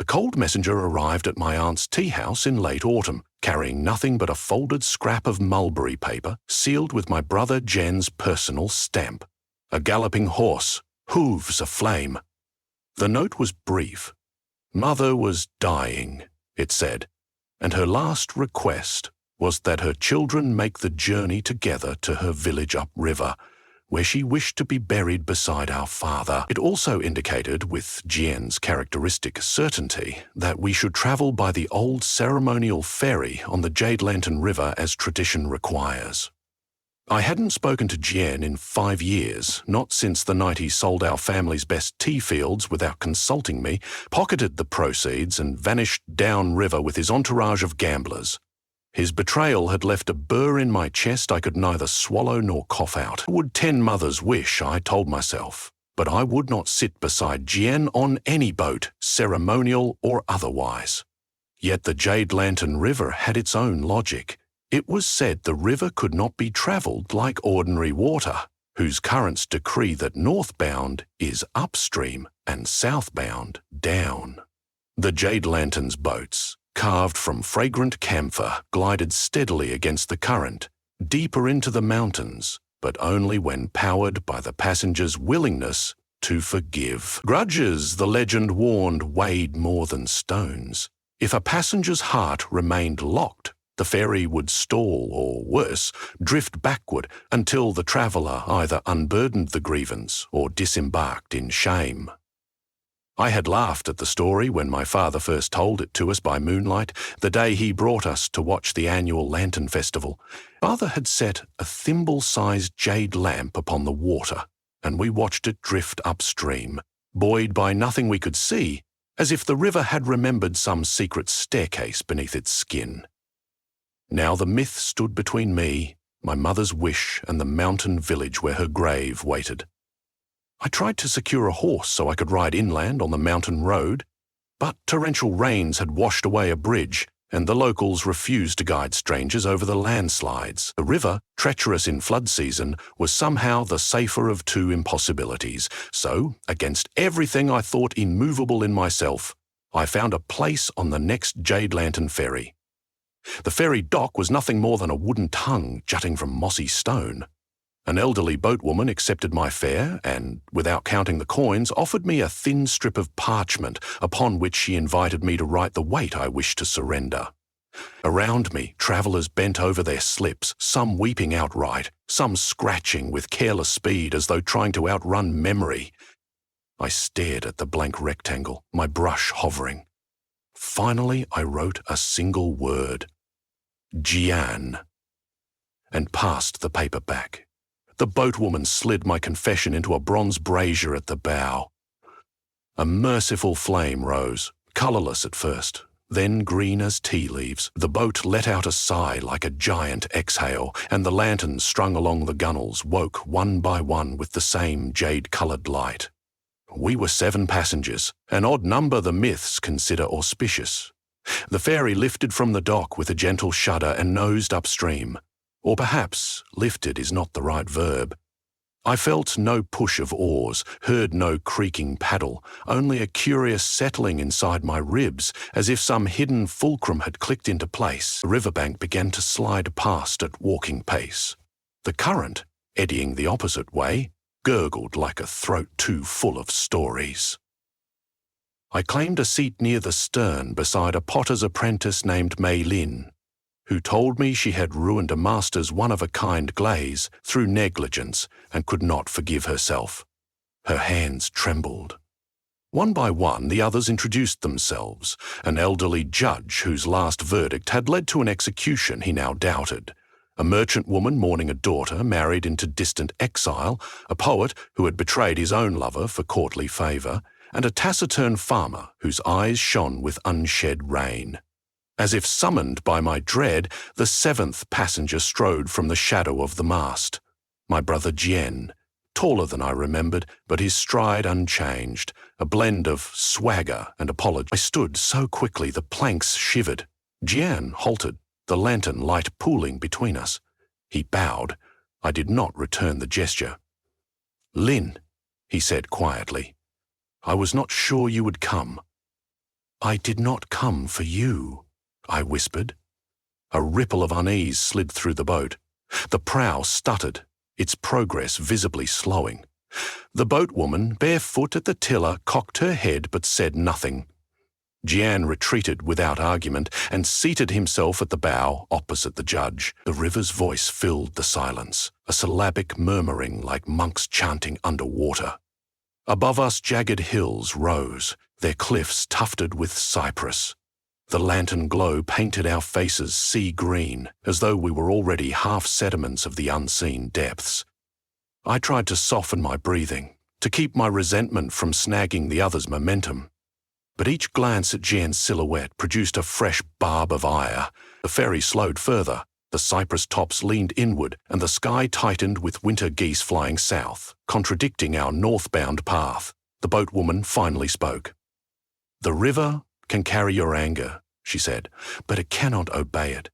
cold messenger arrived at my aunt's tea house in late autumn, carrying nothing but a folded scrap of mulberry paper sealed with my brother Jen's personal stamp. A galloping horse, hooves aflame. The note was brief. Mother was dying, it said, and her last request was that her children make the journey together to her village upriver, where she wished to be buried beside our father. It also indicated, with Jian's characteristic certainty, that we should travel by the old ceremonial ferry on the Jade Lantern River as tradition requires. I hadn't spoken to Jian in 5 years, not since the night he sold our family's best tea fields without consulting me, pocketed the proceeds and vanished downriver with his entourage of gamblers. His betrayal had left a burr in my chest I could neither swallow nor cough out. Would 10 mothers wish, I told myself, but I would not sit beside Jian on any boat, ceremonial or otherwise. Yet the Jade Lantern River had its own logic. It was said the river could not be travelled like ordinary water, whose currents decree that northbound is upstream and southbound down. The Jade Lantern's boats, carved from fragrant camphor, glided steadily against the current, deeper into the mountains, but only when powered by the passengers' willingness to forgive. Grudges, the legend warned, weighed more than stones. If a passenger's heart remained locked, the ferry would stall or, worse, drift backward until the traveller either unburdened the grievance or disembarked in shame. I had laughed at the story when my father first told it to us by moonlight, the day he brought us to watch the annual Lantern Festival. Father had set a thimble-sized jade lamp upon the water, and we watched it drift upstream, buoyed by nothing we could see, as if the river had remembered some secret staircase beneath its skin. Now the myth stood between me, my mother's wish, and the mountain village where her grave waited. I tried to secure a horse so I could ride inland on the mountain road, but torrential rains had washed away a bridge, and the locals refused to guide strangers over the landslides. The river, treacherous in flood season, was somehow the safer of two impossibilities. So, against everything I thought immovable in myself, I found a place on the next Jade Lantern ferry. The ferry dock was nothing more than a wooden tongue jutting from mossy stone. An elderly boatwoman accepted my fare and, without counting the coins, offered me a thin strip of parchment upon which she invited me to write the weight I wished to surrender. Around me, travellers bent over their slips, some weeping outright, some scratching with careless speed as though trying to outrun memory. I stared at the blank rectangle, my brush hovering. Finally, I wrote a single word, Jian, and passed the paper back. The boatwoman slid my confession into a bronze brazier at the bow. A merciful flame rose, colourless at first, then green as tea leaves. The boat let out a sigh like a giant exhale, and the lanterns strung along the gunwales woke one by one with the same jade-coloured light. We were 7 passengers, an odd number the myths consider auspicious. The ferry lifted from the dock with a gentle shudder and nosed upstream. Or perhaps lifted is not the right verb. I felt no push of oars, heard no creaking paddle, only a curious settling inside my ribs, as if some hidden fulcrum had clicked into place. The riverbank began to slide past at walking pace. The current, eddying the opposite way, gurgled like a throat too full of stories. I claimed a seat near the stern beside a potter's apprentice named Mei Lin, who told me she had ruined a master's one-of-a-kind glaze through negligence and could not forgive herself. Her hands trembled. One by one, the others introduced themselves, an elderly judge whose last verdict had led to an execution he now doubted, a merchant woman mourning a daughter married into distant exile, a poet who had betrayed his own lover for courtly favour, and a taciturn farmer whose eyes shone with unshed rain. As if summoned by my dread, the 7th passenger strode from the shadow of the mast. My brother Jian, taller than I remembered, but his stride unchanged, a blend of swagger and apology. I stood so quickly the planks shivered. Jian halted, the lantern light pooling between us. He bowed. I did not return the gesture. "Lin," he said quietly, "I was not sure you would come." I did not come for you, I whispered. A ripple of unease slid through the boat. The prow stuttered, its progress visibly slowing. The boatwoman, barefoot at the tiller, cocked her head but said nothing. Jian retreated without argument and seated himself at the bow opposite the judge. The river's voice filled the silence, a syllabic murmuring like monks chanting underwater. Above us, jagged hills rose, their cliffs tufted with cypress. The lantern glow painted our faces sea green, as though we were already half sediments of the unseen depths. I tried to soften my breathing, to keep my resentment from snagging the other's momentum. But each glance at Jian's silhouette produced a fresh barb of ire. The ferry slowed further, the cypress tops leaned inward, and the sky tightened with winter geese flying south, contradicting our northbound path. The boatwoman finally spoke. "The river can carry your anger," she said, "but it cannot obey it.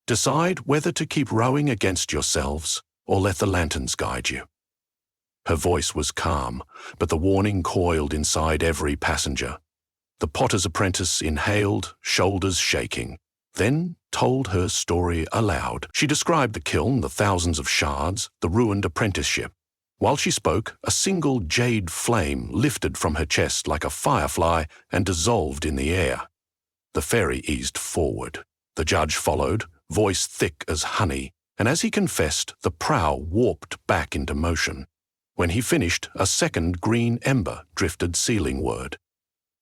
Decide whether to keep rowing against yourselves or let the lanterns guide you." Her voice was calm, but the warning coiled inside every passenger. The potter's apprentice inhaled, shoulders shaking, then told her story aloud. She described the kiln, the thousands of shards, the ruined apprenticeship. While she spoke, a single jade flame lifted from her chest like a firefly and dissolved in the air. The ferry eased forward. The judge followed, voice thick as honey, and as he confessed, the prow warped back into motion. When he finished, a second green ember drifted ceilingward.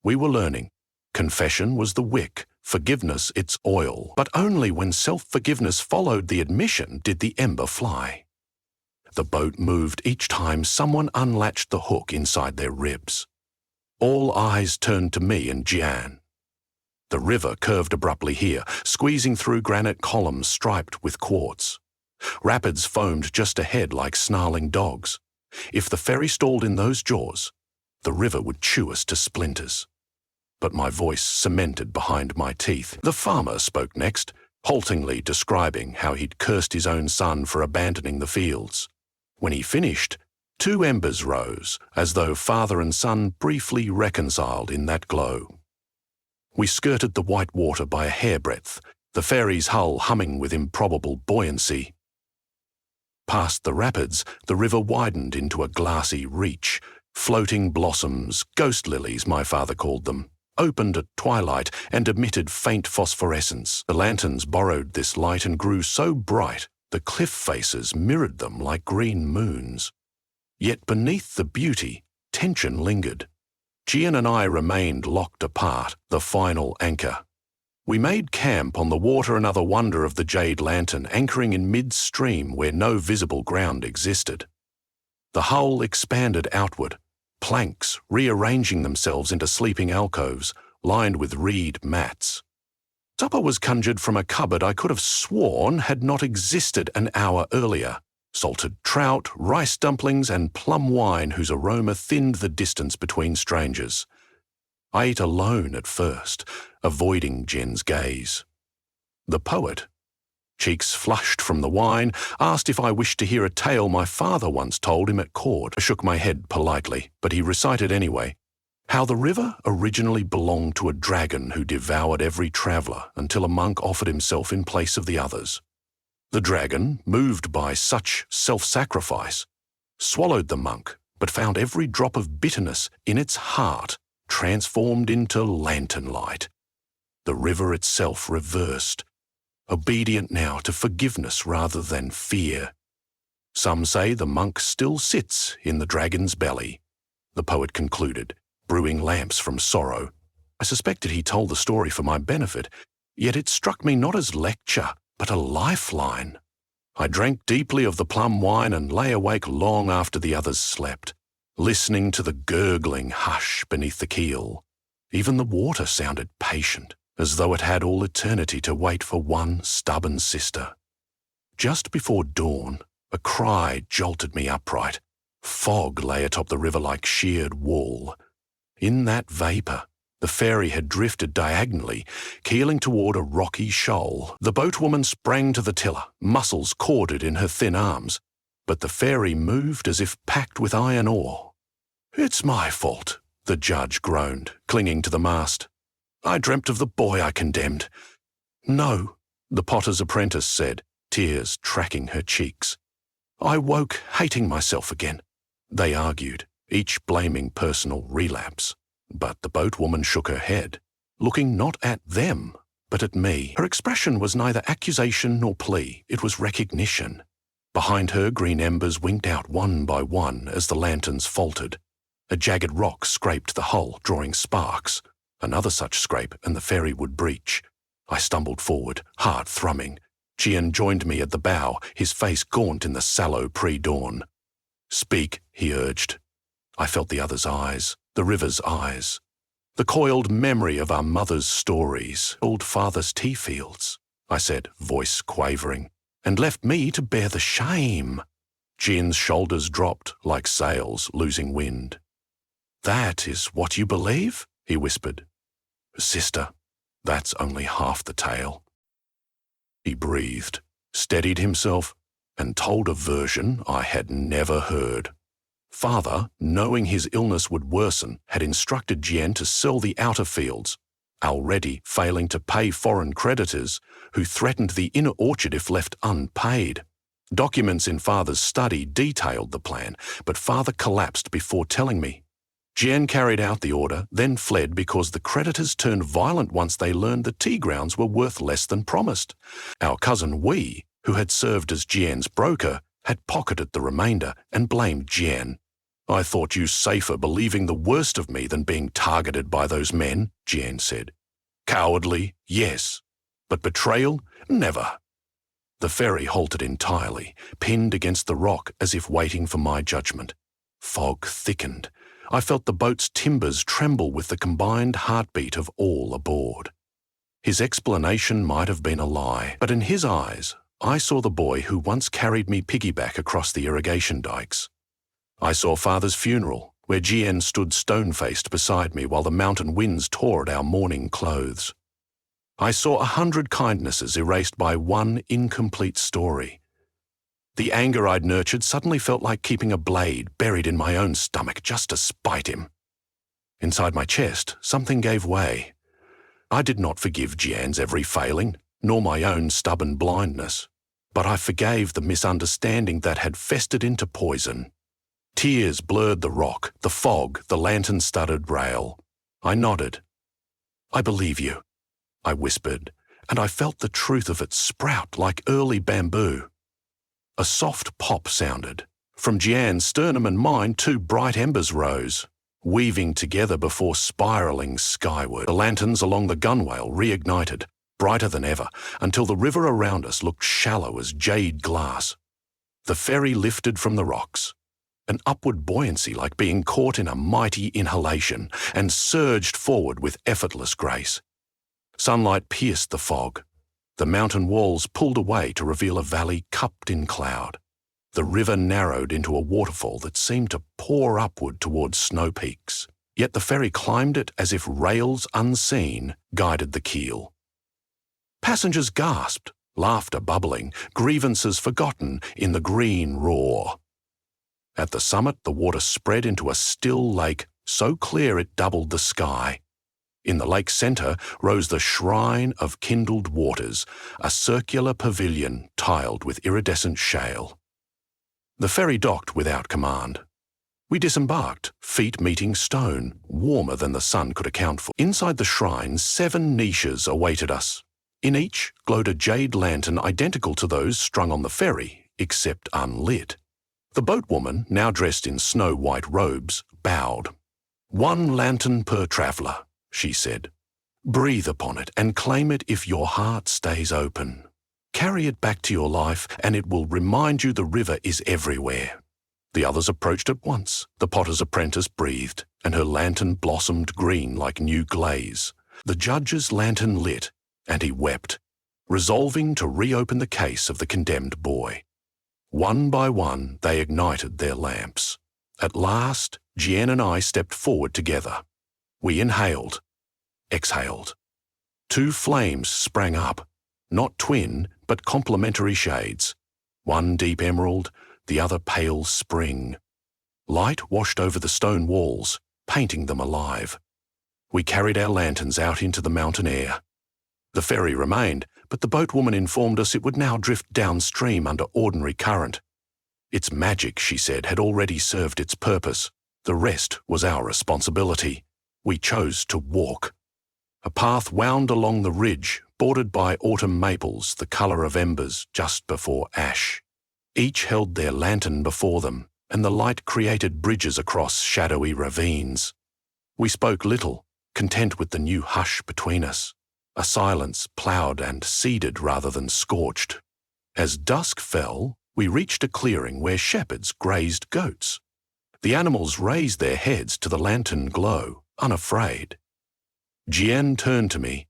We were learning. Confession was the wick, forgiveness its oil, but only when self-forgiveness followed the admission did the ember fly. The boat moved each time someone unlatched the hook inside their ribs. All eyes turned to me and Jian. The river curved abruptly here, squeezing through granite columns striped with quartz. Rapids foamed just ahead like snarling dogs. If the ferry stalled in those jaws, the river would chew us to splinters. But my voice cemented behind my teeth. The farmer spoke next, haltingly describing how he'd cursed his own son for abandoning the fields. When he finished, 2 embers rose, as though father and son briefly reconciled in that glow. We skirted the white water by a hairbreadth, the ferry's hull humming with improbable buoyancy. Past the rapids, the river widened into a glassy reach. Floating blossoms, ghost lilies my father called them, opened at twilight and emitted faint phosphorescence. The lanterns borrowed this light and grew so bright the cliff faces mirrored them like green moons. Yet beneath the beauty, tension lingered. Jian and I remained locked apart, the final anchor. We made camp on the water, another wonder of the Jade lantern, anchoring in mid-stream where no visible ground existed. The hull expanded outward, planks rearranging themselves into sleeping alcoves lined with reed mats. Supper was conjured from a cupboard I could have sworn had not existed an hour earlier. Salted trout, rice dumplings, and plum wine whose aroma thinned the distance between strangers. I ate alone at first, avoiding Jen's gaze. The poet, cheeks flushed from the wine, asked if I wished to hear a tale my father once told him at court. I shook my head politely, but he recited anyway. How the river originally belonged to a dragon who devoured every traveller until a monk offered himself in place of the others. The dragon, moved by such self-sacrifice, swallowed the monk, but found every drop of bitterness in its heart transformed into lantern light. The river itself reversed, obedient now to forgiveness rather than fear. Some say the monk still sits in the dragon's belly, the poet concluded, brewing lamps from sorrow. I suspected he told the story for my benefit, yet it struck me not as lecture, but a lifeline. I drank deeply of the plum wine and lay awake long after the others slept, listening to the gurgling hush beneath the keel. Even the water sounded patient, as though it had all eternity to wait for one stubborn sister. Just before dawn, a cry jolted me upright. Fog lay atop the river like sheared wool. In that vapour, the ferry had drifted diagonally, keeling toward a rocky shoal. The boatwoman sprang to the tiller, muscles corded in her thin arms, but the ferry moved as if packed with iron ore. "It's my fault," the judge groaned, clinging to the mast. I dreamt of the boy I condemned. No, the potter's apprentice said, tears tracking her cheeks. I woke hating myself again. They argued, each blaming personal relapse. But the boatwoman shook her head, looking not at them, but at me. Her expression was neither accusation nor plea, it was recognition. Behind her, green embers winked out one by one as the lanterns faltered. A jagged rock scraped the hull, drawing sparks. Another such scrape and the ferry would breach. I stumbled forward, heart thrumming. Jian joined me at the bow, his face gaunt in the sallow pre-dawn. Speak, he urged. I felt the other's eyes, the river's eyes. The coiled memory of our mother's stories, old father's tea fields, I said, voice quavering, and left me to bear the shame. Jian's shoulders dropped like sails losing wind. That is what you believe? He whispered. Sister, that's only half the tale. He breathed, steadied himself, and told a version I had never heard. Father, knowing his illness would worsen, had instructed Jian to sell the outer fields, already failing to pay foreign creditors who threatened the inner orchard if left unpaid. Documents in Father's study detailed the plan, but Father collapsed before telling me. Jian carried out the order, then fled because the creditors turned violent once they learned the tea grounds were worth less than promised. Our cousin Wei, who had served as Jian's broker, had pocketed the remainder and blamed Jian. I thought you safer believing the worst of me than being targeted by those men, Jian said. Cowardly, yes, but betrayal, never. The ferry halted entirely, pinned against the rock as if waiting for my judgment. Fog thickened. I felt the boat's timbers tremble with the combined heartbeat of all aboard. His explanation might have been a lie, but in his eyes, I saw the boy who once carried me piggyback across the irrigation dikes. I saw Father's funeral, where Jian stood stone-faced beside me while the mountain winds tore at our mourning clothes. I saw 100 kindnesses erased by one incomplete story. The anger I'd nurtured suddenly felt like keeping a blade buried in my own stomach just to spite him. Inside my chest, something gave way. I did not forgive Jian's every failing, nor my own stubborn blindness, but I forgave the misunderstanding that had festered into poison. Tears blurred the rock, the fog, the lantern-studded rail. I nodded. I believe you, I whispered, and I felt the truth of it sprout like early bamboo. A soft pop sounded. From Jian's sternum and mine, 2 bright embers rose, weaving together before spiralling skyward. The lanterns along the gunwale reignited, brighter than ever, until the river around us looked shallow as jade glass. The ferry lifted from the rocks, an upward buoyancy like being caught in a mighty inhalation, and surged forward with effortless grace. Sunlight pierced the fog. The mountain walls pulled away to reveal a valley cupped in cloud. The river narrowed into a waterfall that seemed to pour upward towards snow peaks, yet the ferry climbed it as if rails unseen guided the keel. Passengers gasped, laughter bubbling, grievances forgotten in the green roar. At the summit, the water spread into a still lake so clear it doubled the sky. In the lake's centre rose the shrine of kindled waters, a circular pavilion tiled with iridescent shale. The ferry docked without command. We disembarked, feet meeting stone, warmer than the sun could account for. Inside the shrine, 7 niches awaited us. In each glowed a jade lantern identical to those strung on the ferry, except unlit. The boatwoman, now dressed in snow-white robes, bowed. 1 lantern per traveller, she said. Breathe upon it and claim it if your heart stays open. Carry it back to your life and it will remind you the river is everywhere. The others approached at once. The potter's apprentice breathed, and her lantern blossomed green like new glaze. The judge's lantern lit, and he wept, resolving to reopen the case of the condemned boy. One by one, they ignited their lamps. At last, Jian and I stepped forward together. We inhaled, exhaled. 2 flames sprang up, not twin, but complementary shades. One deep emerald, the other pale spring. Light washed over the stone walls, painting them alive. We carried our lanterns out into the mountain air. The ferry remained, but the boatwoman informed us it would now drift downstream under ordinary current. Its magic, she said, had already served its purpose. The rest was our responsibility. We chose to walk. A path wound along the ridge, bordered by autumn maples, the colour of embers just before ash. Each held their lantern before them, and the light created bridges across shadowy ravines. We spoke little, content with the new hush between us, a silence ploughed and seeded rather than scorched. As dusk fell, we reached a clearing where shepherds grazed goats. The animals raised their heads to the lantern glow, unafraid. Jade turned to me.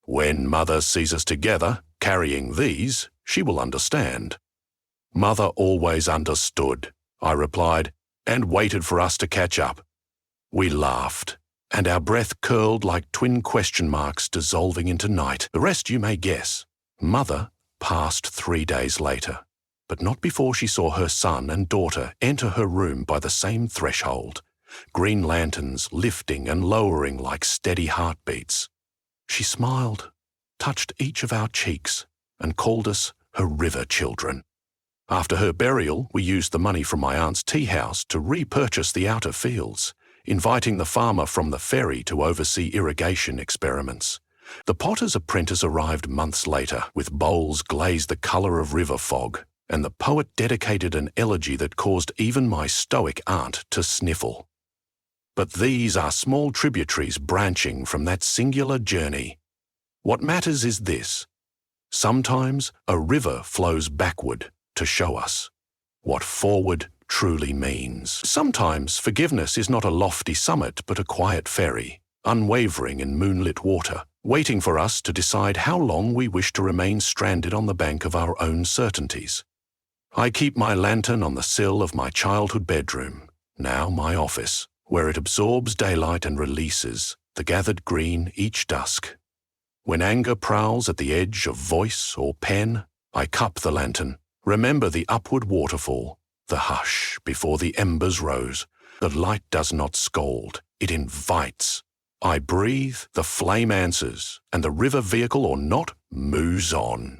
"When Mother sees us together, carrying these, she will understand." "Mother always understood," I replied, and waited for us to catch up. We laughed, and our breath curled like twin question marks dissolving into night. The rest you may guess. Mother passed 3 days later, but not before she saw her son and daughter enter her room by the same threshold, green lanterns lifting and lowering like steady heartbeats. She smiled, touched each of our cheeks, and called us her river children. After her burial, we used the money from my aunt's tea house to repurchase the outer fields, inviting the farmer from the ferry to oversee irrigation experiments. The potter's apprentice arrived months later, with bowls glazed the colour of river fog, and the poet dedicated an elegy that caused even my stoic aunt to sniffle. But these are small tributaries branching from that singular journey. What matters is this: sometimes a river flows backward to show us what forward truly means. Sometimes forgiveness is not a lofty summit but a quiet ferry, unwavering in moonlit water, waiting for us to decide how long we wish to remain stranded on the bank of our own certainties. I keep my lantern on the sill of my childhood bedroom, now my office, where it absorbs daylight and releases the gathered green each dusk. When anger prowls at the edge of voice or pen, I cup the lantern, remember the upward waterfall, the hush before the embers rose. The light does not scold, it invites. I breathe, the flame answers, and the river, vehicle or not, moves on.